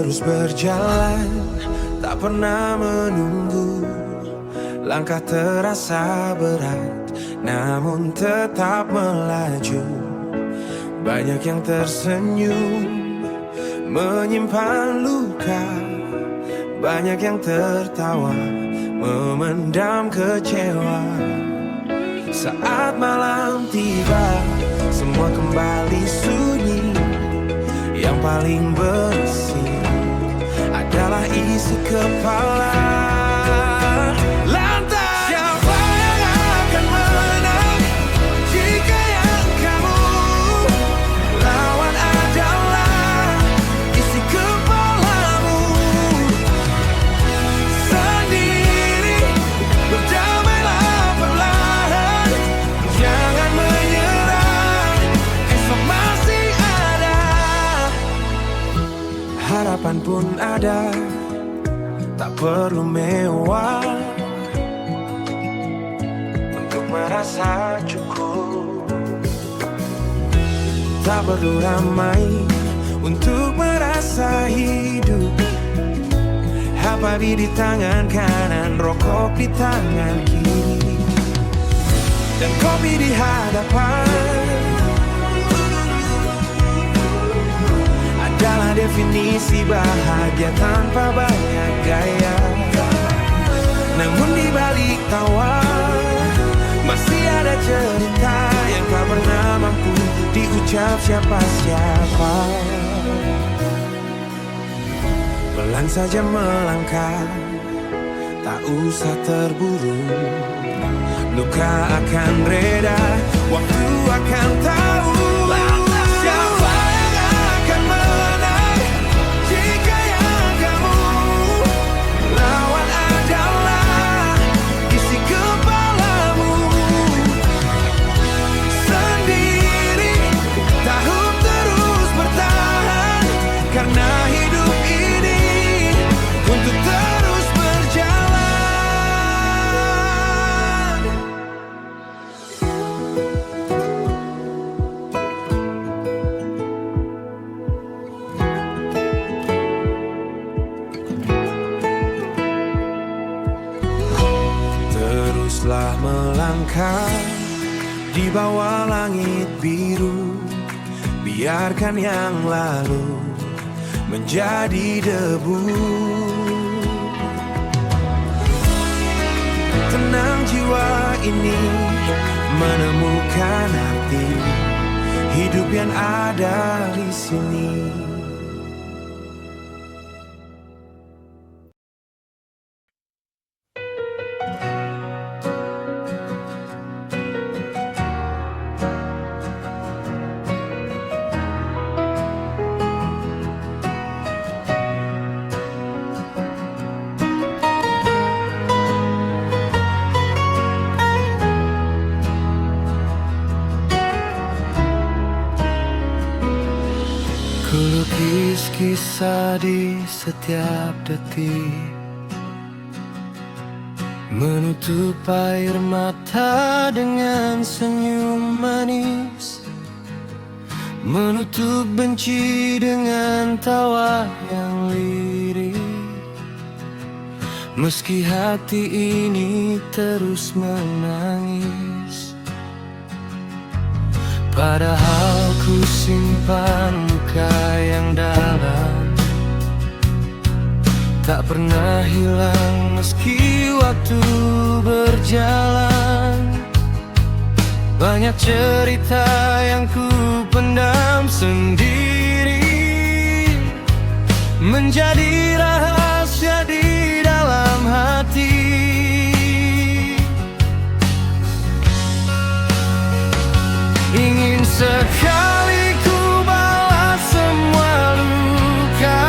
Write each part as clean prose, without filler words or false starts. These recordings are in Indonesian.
terus berjalan, tak pernah menunggu. Langkah terasa berat, namun tetap melaju. Banyak yang tersenyum, menyimpan luka. Banyak yang tertawa, memendam kecewa. Saat malam tiba, semua kembali sunyi. Yang paling bersih adalah isi kepala. Lantas siapa yang akan menang jika yang kamu lawan adalah isi kepalamu sendiri? Berdamailah perlahan, jangan menyerah, esok masih ada. Harapan pun ada, tak perlu mewah untuk merasa cukup. Tak perlu ramai untuk merasa hidup. Hababi di tangan kanan, rokok di tangan kiri, dan kopi di hadapan adalah definisi bahagia tanpa banyak gaya. Namun di balik tawa masih ada cerita yang tak pernah mampu diucap siapa-siapa. Pelan saja melangkah, tak usah terburu. Luka akan reda, waktu akan tahu. Siapa yang akan menang jika yang kamu lawan adalah isi kepalamu sendiri? Tahun terus bertahan karena hidup ini untuk terus berjalan. Teruslah melangkah di bawah langit biru. Biarkan yang lalu menjadi debu. Tenang jiwa ini menemukan arti hidup yang ada di sini. Kulukis kisah di setiap detik, menutup air mata dengan senyum manis, menutup benci dengan tawa yang lirik. Meski hati ini terus menangis, padahal ku simpan luka yang dalam, tak pernah hilang meski waktu berjalan. Banyak cerita yang ku pendam sendiri, menjadi rahasia di dalam hati. Ingin sekali ku balas semua luka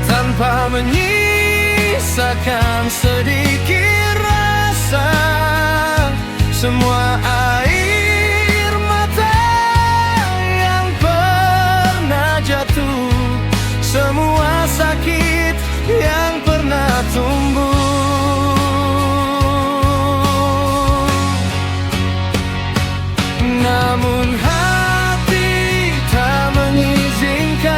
tanpa menyisakan sedikit rasa. Semua air mata yang pernah jatuh, semua sakit yang pernah tumbuh. Namun hati tak mengizinkan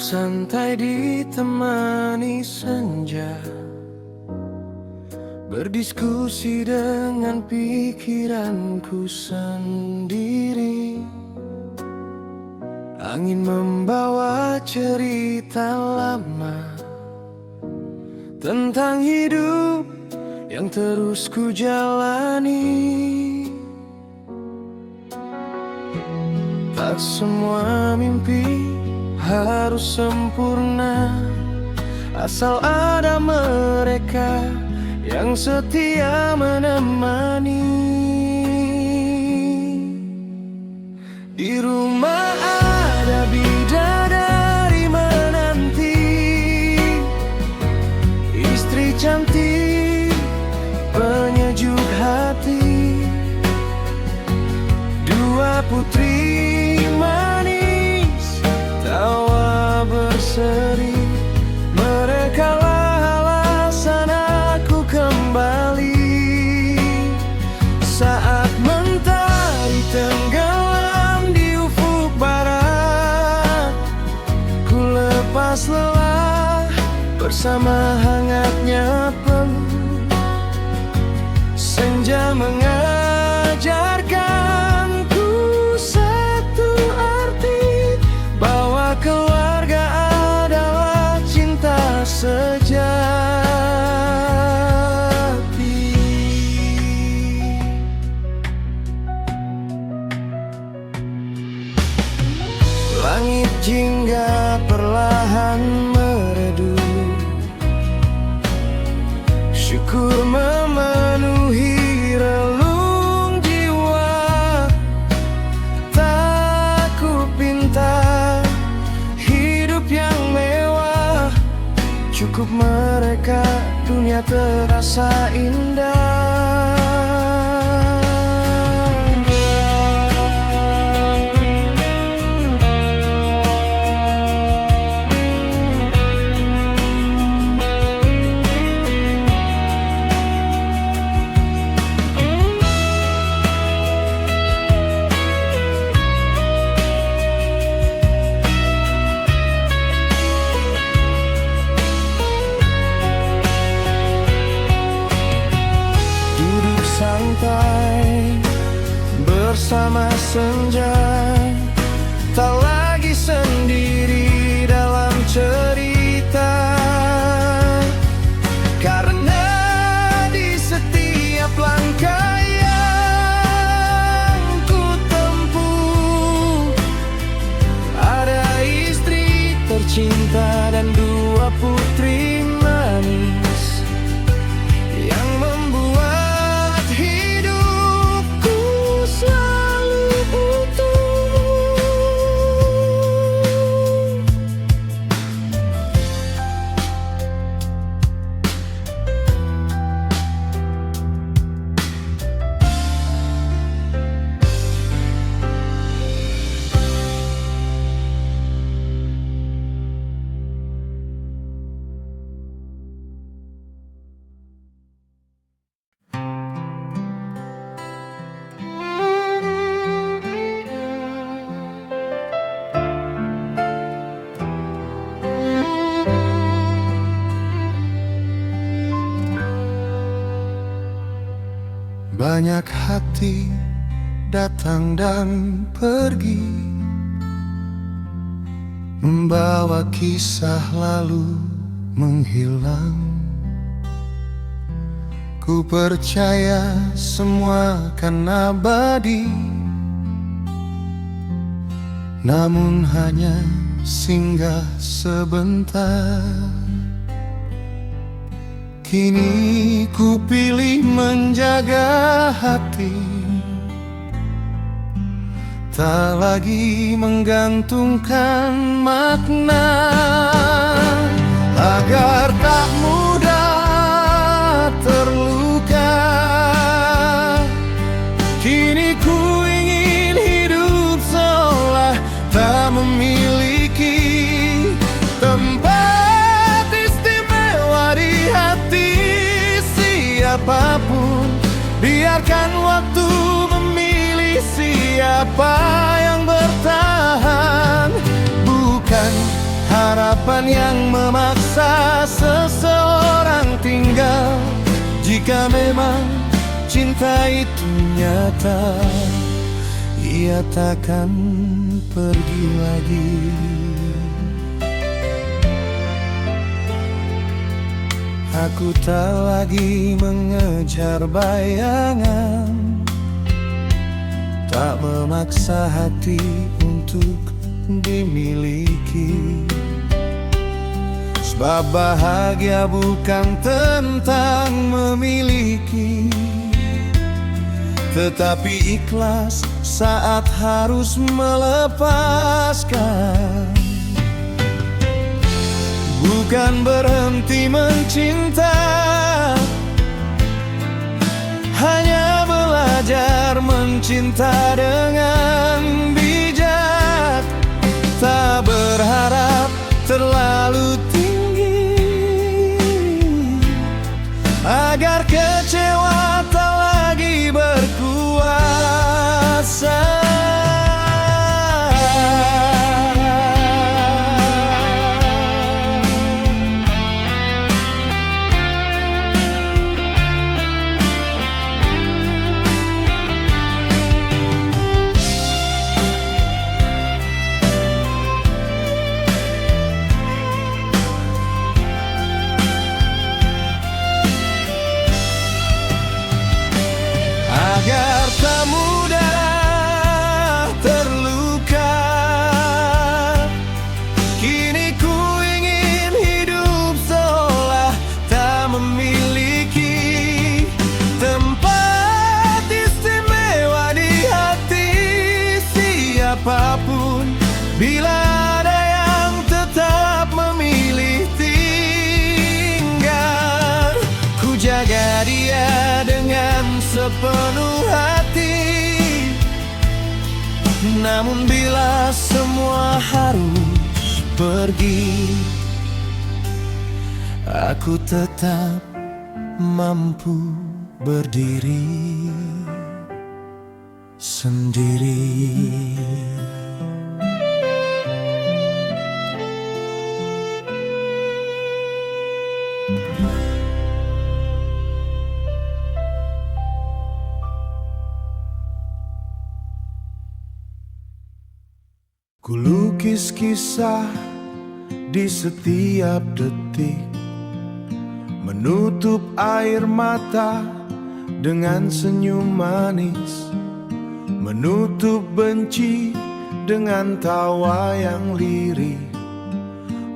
Santai ditemani senja, berdiskusi dengan pikiranku sendiri. Angin membawa cerita lama tentang hidup yang terus ku jalani. Tak semua mimpi harus sempurna, asal ada mereka yang setia menemani. Di rumah ada bidadari menanti, istri cantik penyejuk hati, dua putri manis tawa berseri. Merekalah alasan aku kembali saat mentari tenggelam di ufuk barat. Ku lepas lelah bersama hangatnya peluk. Senja mengajarkanku satu arti, bahwa keluarga adalah cinta sejati. Langit jingga perlahan meredup, syukur memenuhi relung jiwa. Tak ku pinta hidup yang mewah, cukup mereka dunia terasa indah. Santai bersama senja, tak lagi sendiri dalam cerita. Karena di setiap langkah yang ku tempuh ada istri tercinta dan dua putri manis yang membuat selalu utuh. Banyak hati datang dan pergi, membawa kisah lalu menghilang. Ku percaya semua kan abadi, namun hanya singgah sebentar. Kini ku pilih menjaga hati, tak lagi menggantungkan makna, agar tak mudah terluka. Kini ku ingin hidup seolah tak memiliki tempat istimewa di hati siapapun. Biarkan waktu memilih siapa yang bertahan. Bukan harapan yang memaksa seseorang tinggal. Jika memang cinta itu nyata, ia takkan pergi lagi. Aku tak lagi mengejar bayangan, tak memaksa hati untuk dimiliki. Sebab bahagia bukan tentang memiliki, tetapi ikhlas saat harus melepaskan. Bukan berhenti mencinta, hanya belajar mencinta dengan bijak. Tak berharap terlalu tinggi, agar kecewa tak lagi berkuasa. Agar tak mudah terluka, kini ku ingin hidup seolah tak memiliki tempat istimewa di hati siapapun. Bila ada yang tetap memilih tinggal, ku jaga dia dengan sepenuh hati. Namun bila semua harus pergi, aku tetap mampu berdiri sendiri. Kulukis kisah di setiap detik, menutup air mata dengan senyum manis, menutup benci dengan tawa yang lirih.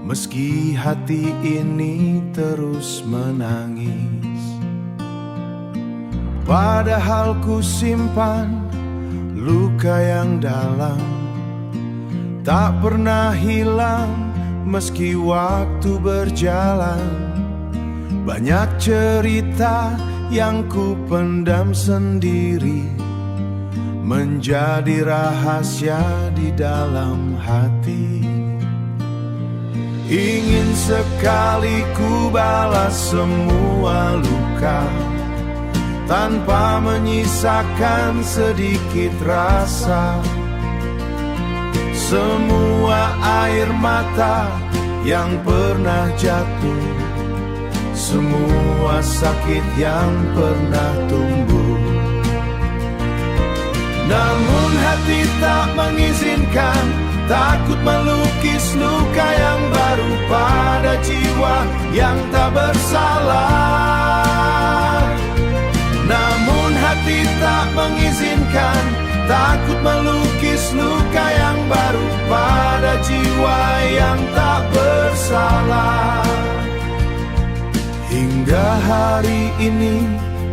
Meski hati ini terus menangis, padahal ku simpan luka yang dalam, tak pernah hilang meski waktu berjalan. Banyak cerita yang ku pendam sendiri, menjadi rahasia di dalam hati. Ingin sekali ku balas semua luka, tanpa menyisakan sedikit rasa. Semua air mata yang pernah jatuh, semua sakit yang pernah tumbuh. Namun hati tak mengizinkan, takut melukis luka yang baru pada jiwa yang tak bersalah. Namun hati tak mengizinkan, takut melukis luka yang baru pada jiwa yang tak bersalah. Hingga hari ini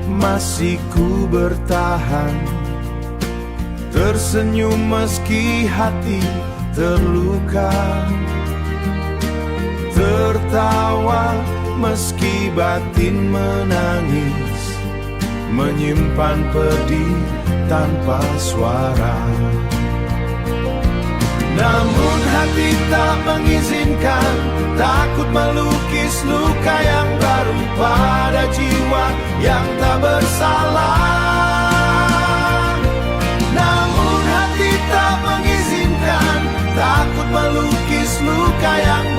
masih ku bertahan, tersenyum meski hati terluka, tertawa meski batin menangis, menyimpan pedih tanpa suara. Namun hati tak mengizinkan, takut melukis luka yang baru pada jiwa yang tak bersalah. Namun hati tak mengizinkan, takut melukis luka yang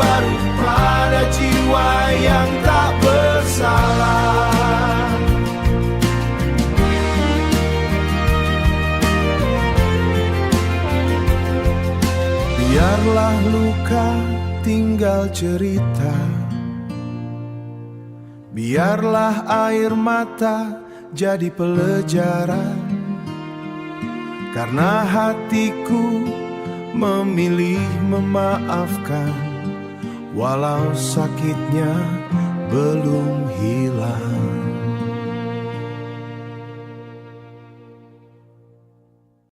tinggal cerita. Biarlah air mata jadi pelajaran, karena hatiku memilih memaafkan, walau sakitnya belum hilang.